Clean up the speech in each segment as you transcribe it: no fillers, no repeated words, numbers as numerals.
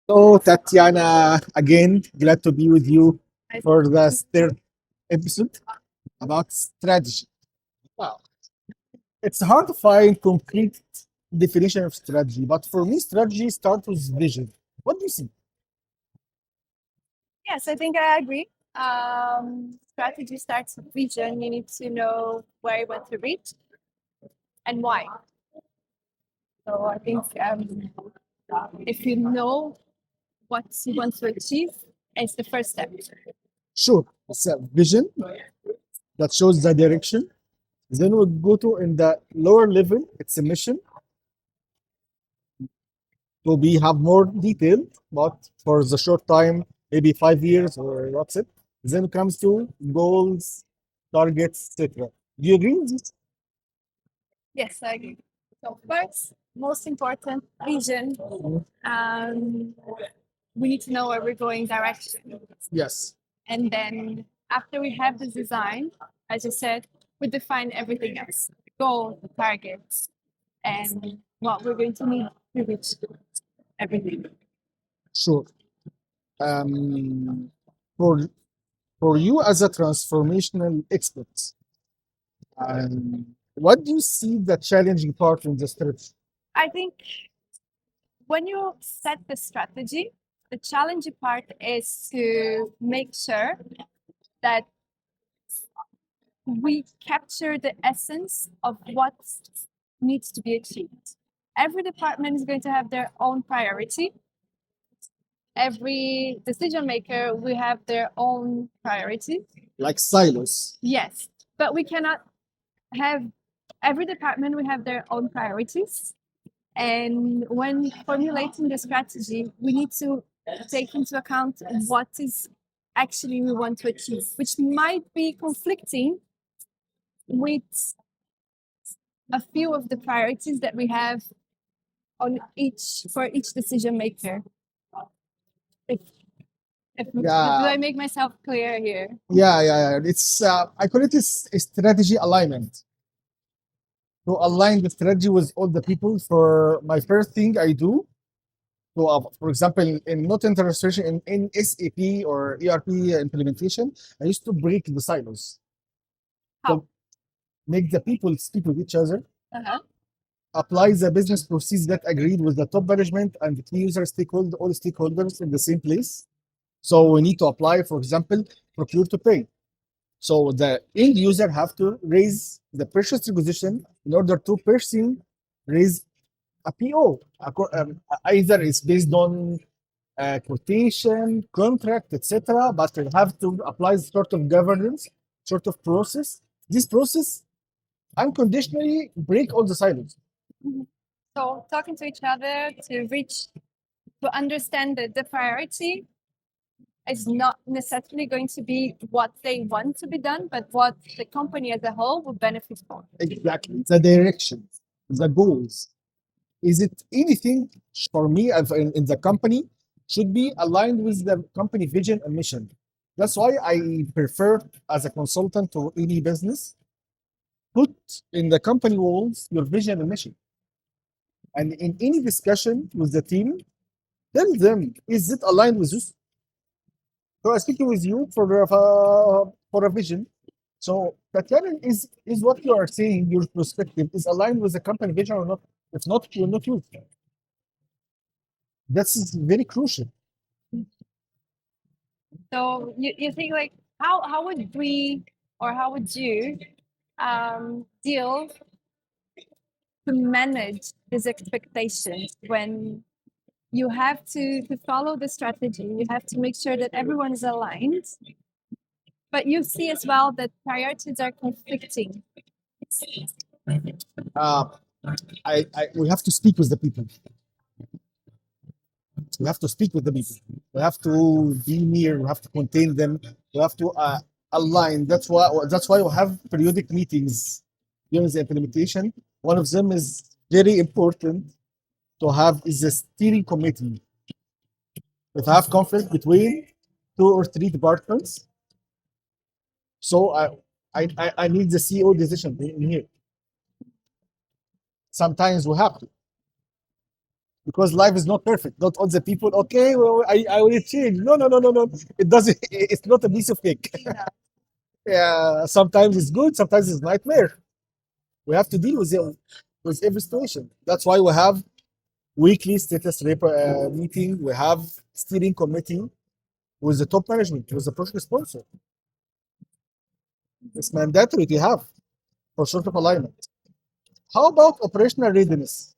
So, Tatiana, again, glad to be with you for the third episode about strategy. Wow, it's hard to find concrete definition of strategy, but for me, strategy starts with vision. What do you see? Yes, I think I agree. Strategy starts with vision. You need to know where you want to reach and why. So I think if you know what you want to achieve, it's the first step. Sure, it's a vision that shows the direction. Then we go to in the lower level, it's a mission to be have more detail, but for the short time, maybe 5 years or what's it. Then it comes to goals, targets, etc. Do you agree with this? Yes, I agree. So first, most important, vision. Um, we need to know where we're going direction. Yes. And then after we have the design, as you said, we define everything else, the goal, the targets, and what we're going to need to reach everything. Sure. Um, for you as a transformational expert, what do you see the challenging part in the strategy? I think when you set the strategy, the challenging part is to make sure that we capture the essence of what needs to be achieved. Every department is going to have their own priority. Every decision maker will have their own priority. Like silos. Yes, but we cannot have every department will have their own priorities. And when formulating the strategy, we need to take into account what is actually we want to achieve, which might be conflicting with a few of the priorities that we have on each for each decision maker. If, do Yeah, I make myself clear here? yeah. It's I call it a strategy alignment. To align the strategy with all the people. For my first thing I do, so for example, in not interpretation in SAP or ERP implementation, I used to break the silos. How? So make the people speak with each other, Uh-huh. apply the business process that agreed with the top management and the key user stakeholder, all stakeholders in the same place. So we need to apply, for example, procure to pay. So the end user have to raise the purchase requisition in order to person raise a PO. Either it's based on quotation, contract, etc. But you have to apply sort of governance, sort of process. This process unconditionally break all the silos. So talking to each other to reach to understand that the priority is not necessarily going to be what they want to be done, but what the company as a whole will benefit from. Exactly. The direction, the goals. Is it anything for me in the company should be aligned with the company vision and mission? That's why I prefer as a consultant to any business, put in the company walls your vision and mission. And in any discussion with the team, tell them, is it aligned with this? So I'm speaking with you for a vision. So Tatiana, is what you are saying, your perspective is aligned with the company vision or not? If not, you will not use it. That's very crucial. So you think like how would we or how would you deal to manage these expectations when you have to follow the strategy, you have to make sure that everyone is aligned, but you see as well that priorities are conflicting. Uh, we have to speak with the people. We have to speak with the people. We have to be near. We have to contain them. We have to align. That's why we have periodic meetings during the implementation. One of them is very important to have is a steering committee. If I have conflict between two or three departments, so I need the CEO decision in here. Sometimes we have to. because life is not perfect. Not all the people, okay, well, I will change. No, no, no, no, no. It doesn't, it's not a piece of cake. Yeah, sometimes it's good, sometimes it's nightmare. We have to deal with it, with every situation. That's why we have weekly status meeting. We have steering committee with the top management, with the project sponsor. It's mandatory to have for sort of alignment. How about operational readiness?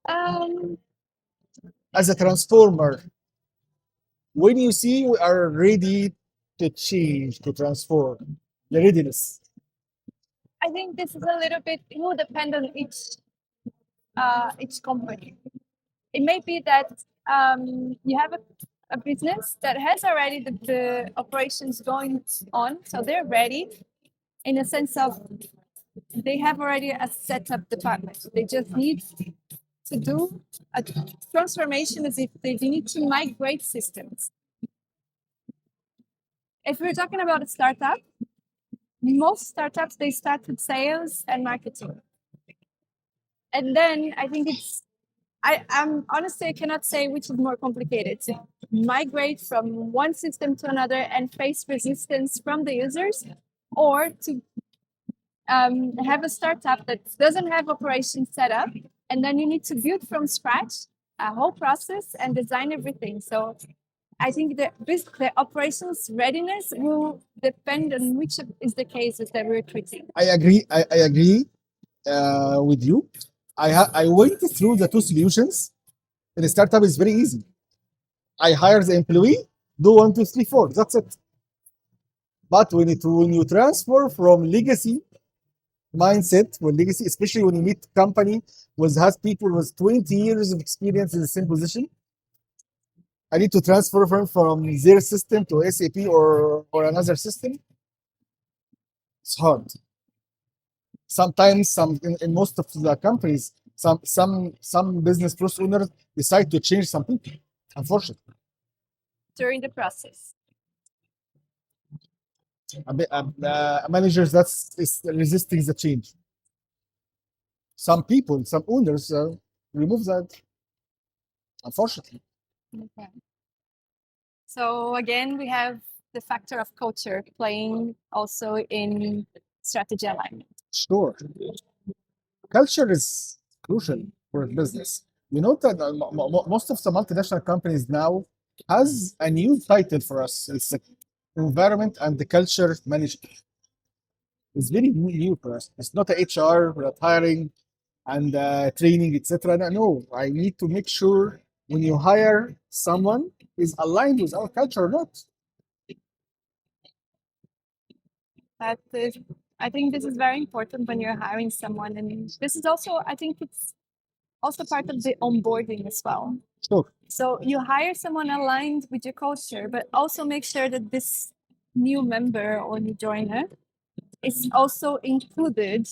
Um, As a transformer, when you see we are ready to change, to transform, the readiness. I think this is a little bit, it will depend on each company. It may be that you have a business that has already the operations going on, so they're ready in a sense of they have already a setup department. They just need to do a transformation as if they need to migrate systems. If we're talking about a startup, most startups they start with sales and marketing. And then I think I'm honestly I cannot say which is more complicated to migrate from one system to another and face resistance from the users, or to have a startup that doesn't have operations set up, and then you need to build from scratch a whole process and design everything. So I think the operations readiness will depend on which is the cases that we're treating. I agree. I agree with you. I went through the two solutions. In a startup, is very easy. I hire the employee, do one, two, three, four. That's it. But when you transfer from legacy mindset, when legacy, especially when you meet company with has people with 20 years of experience in the same position, I need to transfer from their system to SAP or another system. It's hard. Sometimes in most of the companies, some business process owners decide to change some people, unfortunately. During the process. Managers that's is resisting the change. Some people, some owners remove that, unfortunately. Okay. So again, we have the factor of culture playing also in strategy alignment. Sure. Culture is crucial for a business. You know that most of the multinational companies now has a new title for us. It's environment and the culture management. It's very new for us. It's not a HR, we're not hiring and training, etc. No, I need to make sure when you hire someone is aligned with our culture or not. That is, I think this is very important when you're hiring someone, and this is also, I think it's also part of the onboarding as well. Sure. So you hire someone aligned with your culture, but also make sure that this new member or new joiner is also included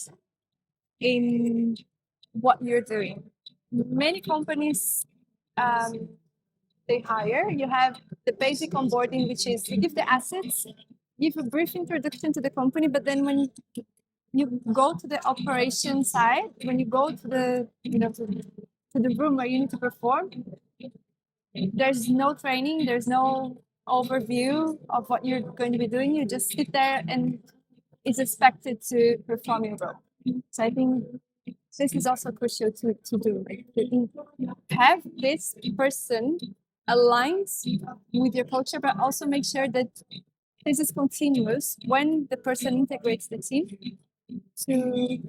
in what you're doing. Many companies they hire, you have the basic onboarding, which is you give the assets, give a brief introduction to the company, but then when you go to the operation side, when you go to the to the room where you need to perform, there's no training, there's no overview of what you're going to be doing. You just sit there and it's expected to perform your role. So I think this is also crucial to do. Like to have this person aligned with your culture, but also make sure that this is continuous when the person integrates the team to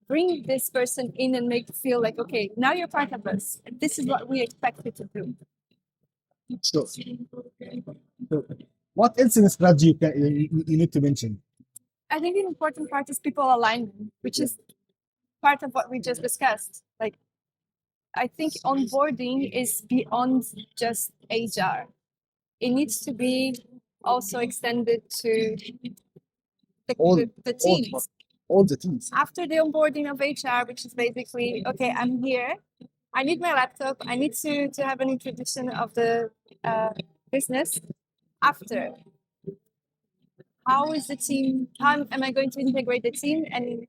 bring this person in and make it feel like, okay, now you're part of us. This is what we expect you to do. Sure. What else in the strategy you need to mention? I think the important part is people alignment, which is part of what we just discussed. Like, I think onboarding is beyond just HR. It needs to be also extended to the teams. All the teams. After the onboarding of HR, which is basically, okay, I'm here. I need my laptop. I need to have an introduction of the business. After, how is the team? How am I going to integrate the team, and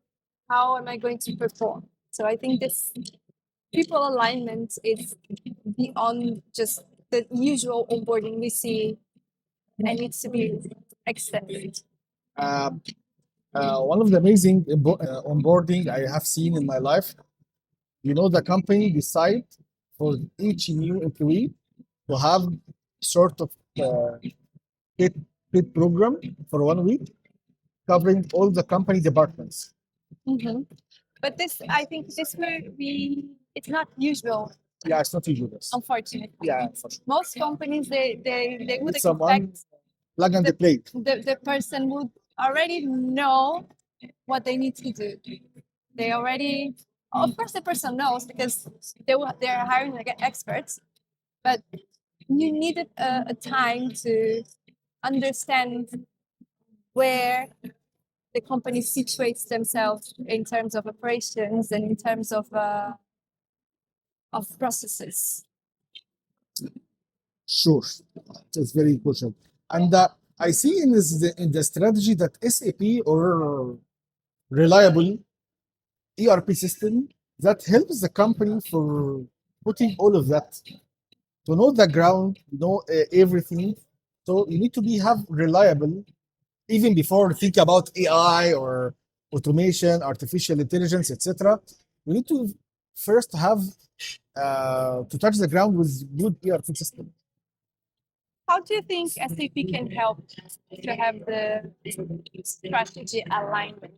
how am I going to perform? So I think this people alignment is beyond just the usual onboarding we see and needs to be extended. Uh, one of the amazing onboarding I have seen in my life, the company decide for each new employee to have sort of paid, paid program for 1 week covering all the company departments. Mhm. But this, I think, this it's not usual, Yeah, it's not usual. This. unfortunately. Yeah, for sure. Most companies they would It's someone expect plug and play. the person would already know what they need to do. They already, of course, the person knows because they're hiring like experts, but you needed a time to understand where the company situates themselves in terms of operations and in terms of processes. Sure, it's very important. And I see in the strategy that SAP or reliable ERP system that helps the company for putting all of that to know the ground, everything. So you need to be have reliable even before think about AI or automation, artificial intelligence, etc. We need to first have to touch the ground with good ERP system. How do you think SAP can help to have the strategy alignment?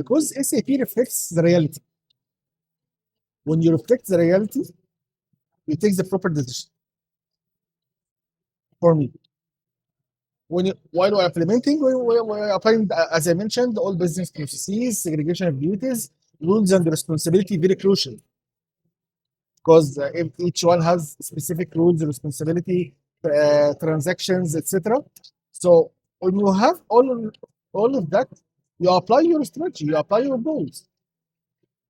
Because SAP reflects the reality. When you reflect the reality, you take the proper decision. For me, while we're implementing, we're applying, as I mentioned, all business processes, segregation of duties, rules and responsibility, very crucial because if each one has specific rules, responsibility, transactions, etc. So when you have all of that, you apply your strategy, you apply your goals.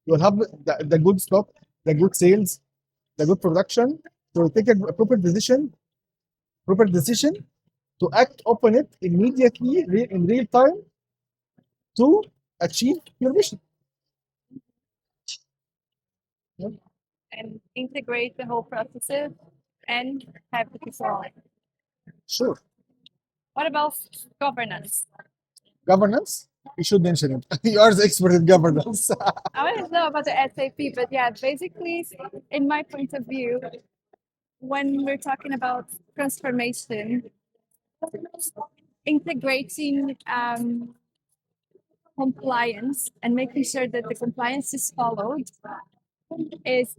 You'll have the good stock, the good sales, the good production. So take a proper decision to act upon it immediately in real time to achieve your mission. Yeah, And integrate the whole processes and have the people. sure. What about governance? Governance, you should mention it. You are the expert in governance. I want to know about the SAP, but yeah, basically, in my point of view, when we're talking about transformation, integrating compliance and making sure that the compliance is followed is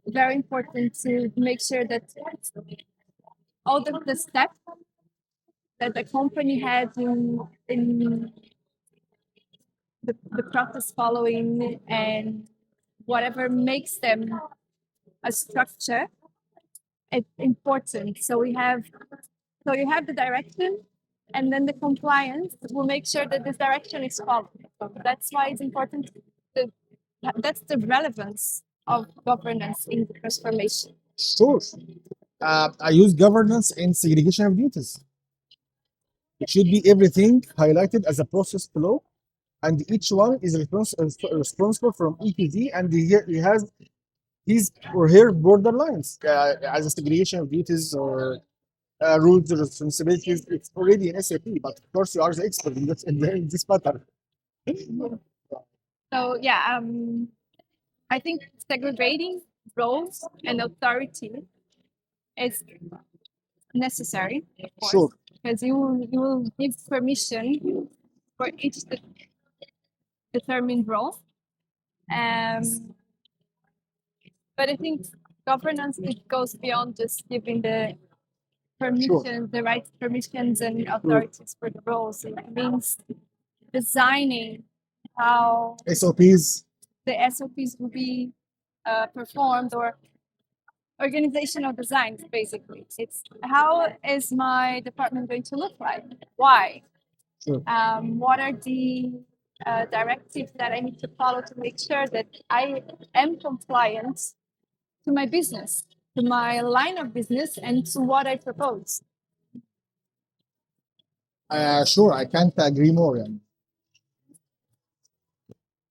very important to make sure that all the steps that the company has in the process following and whatever makes them a structure, it's important. So you have the direction, and then the compliance will make sure that this direction is followed. So that's why it's important. To, that's the relevance of governance in the transformation. Sure. I use governance and segregation of duties. It should be everything highlighted as a process flow, and each one is responsible from E to Z, and he has his or her borderlines as a segregation of duties or rules or responsibilities. It's already in SAP, but of course you are the expert in this matter. So yeah, I think segregating roles and authority is necessary, of course, Sure. because you will give permission for each determined role. But I think governance it goes beyond just giving the permissions, the right permissions and authorities for the roles. It means designing how SOPs. the SOPs will be performed or organizational designs, basically. It's how is my department going to look like? Why? Sure. What are the directives that I need to follow to make sure that I am compliant to my business, to my line of business, and to what I propose? Sure, I can't agree more.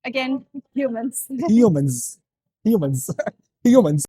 Again, humans. Humans. Humans. Humans.